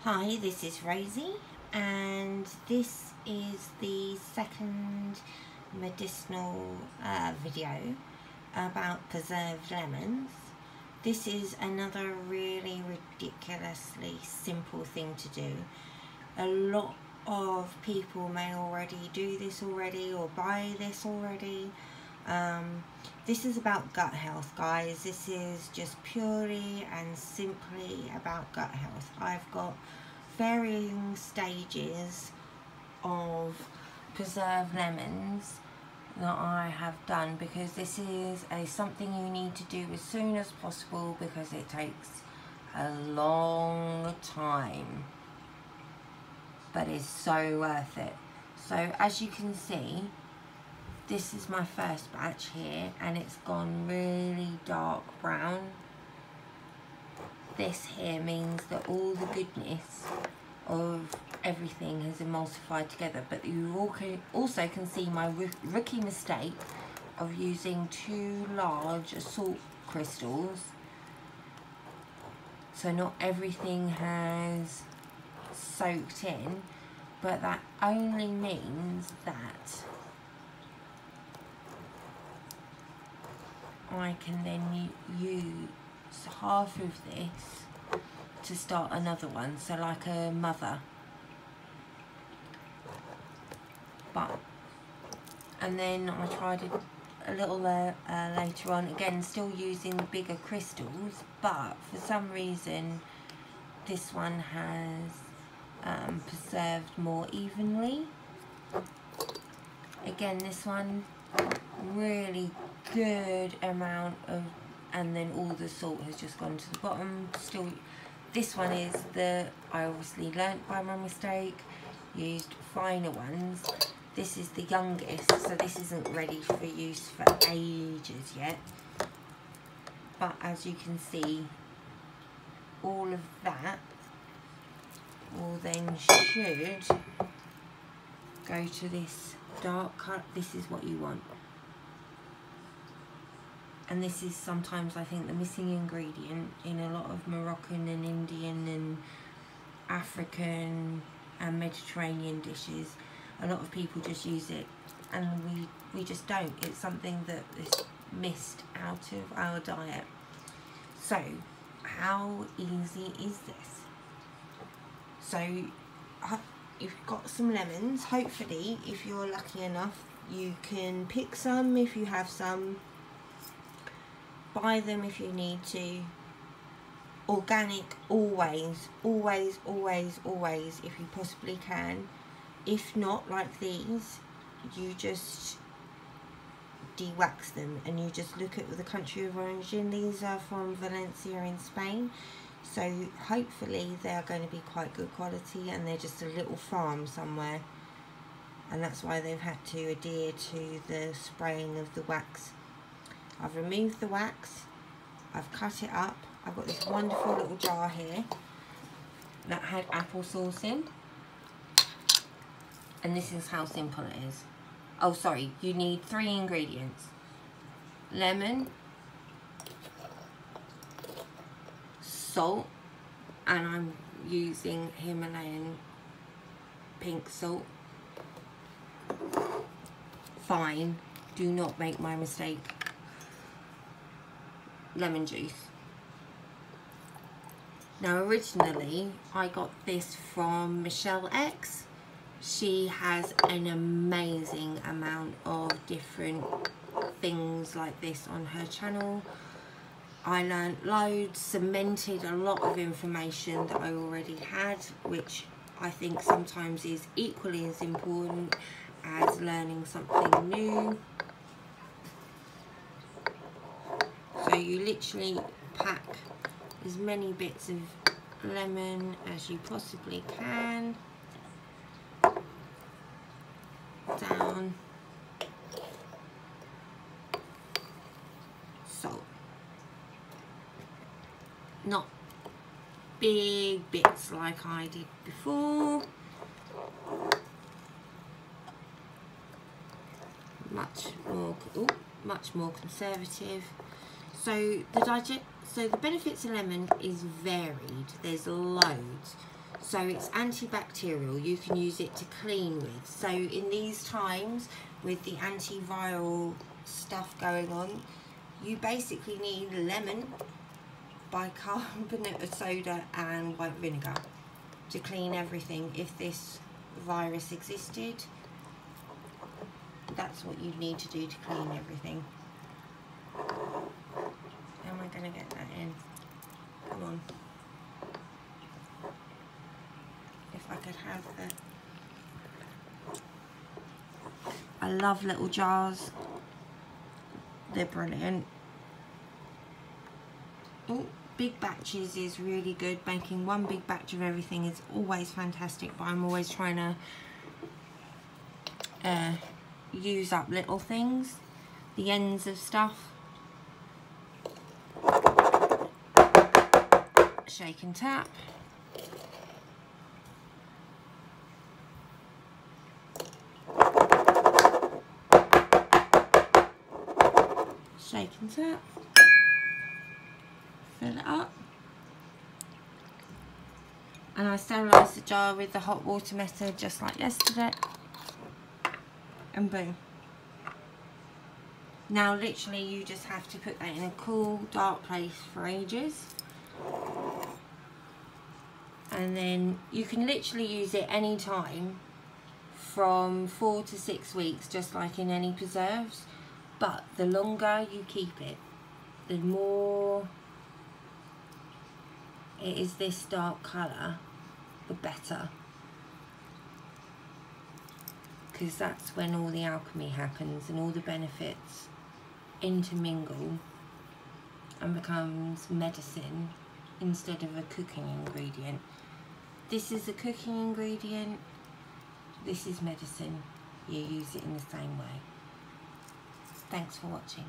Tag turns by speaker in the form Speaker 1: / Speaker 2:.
Speaker 1: Hi, this is Rosie, and this is the second medicinal video about preserved lemons. This is another really ridiculously simple thing to do. A lot of people may already do this already or buy this already. This is about gut health, guys. This is just purely and simply about gut health. I've got varying stages of preserved lemons that I have done, because this is something you need to do as soon as possible because it takes a long time, but it's so worth it. So as you can see, this is my first batch here, and it's gone really dark brown. This here means that all the goodness of everything has emulsified together, but you also can see my rookie mistake of using too large salt crystals. So not everything has soaked in, but that only means that I can then use half of this to start another one, so like a mother. And then I tried it a little later on, again still using bigger crystals, but for some reason this one has preserved more evenly. Again, this one really good amount of, and then all the salt has just gone to the bottom. Still, this one is I obviously learnt by my mistake, used finer ones. This is the youngest, so this isn't ready for use for ages yet, but as you can see, all of that will then should go to this dark colour. This is what you want. And this is sometimes, I think, the missing ingredient in a lot of Moroccan and Indian and African and Mediterranean dishes. A lot of people just use it, and we just don't. It's something that is missed out of our diet. So how easy is this? So you've got some lemons. Hopefully, if you're lucky enough, you can pick some if you have some. Buy them if you need to. Organic, always, always, always, always, if you possibly can. If not, like these, you just de-wax them and you just look at the country of origin. These are from Valencia in Spain, so hopefully they're going to be quite good quality, and they're just a little farm somewhere, and that's why they've had to adhere to the spraying of the wax. I've removed the wax, I've cut it up. I've got this wonderful little jar here that had applesauce in, and this is how simple it is. Oh, sorry, you need 3 ingredients: lemon, salt, and I'm using Himalayan pink salt. Fine, do not make my mistake. Lemon juice. Now originally I got this from Michelle X. She has an amazing amount of different things like this on her channel. I learnt loads, cemented a lot of information that I already had, which I think sometimes is equally as important as learning something new. So you literally pack as many bits of lemon as you possibly can down. Salt. Not big bits like I did before. Much more conservative. So the benefits of lemon is varied. There's loads. So it's antibacterial, you can use it to clean with. So in these times with the antiviral stuff going on, you basically need lemon, bicarbonate of soda and white vinegar to clean everything. If this virus existed, that's what you'd need to do to clean everything. How am I going to get that in? Come on. If I could have the... I love little jars. They're brilliant. Oh, big batches is really good. Making one big batch of everything is always fantastic, but I'm always trying to use up little things, the ends of stuff. Shake and tap. Shake and tap. Fill it up. And I sterilise the jar with the hot water method just like yesterday. And boom. Now literally you just have to put that in a cool, dark place for ages. And then you can literally use it any time from 4 to 6 weeks, just like in any preserves. But the longer you keep it, the more it is this dark colour, the better. Because that's when all the alchemy happens and all the benefits intermingle and becomes medicine instead of a cooking ingredient. This is a cooking ingredient, this is medicine. You use it in the same way. Thanks for watching.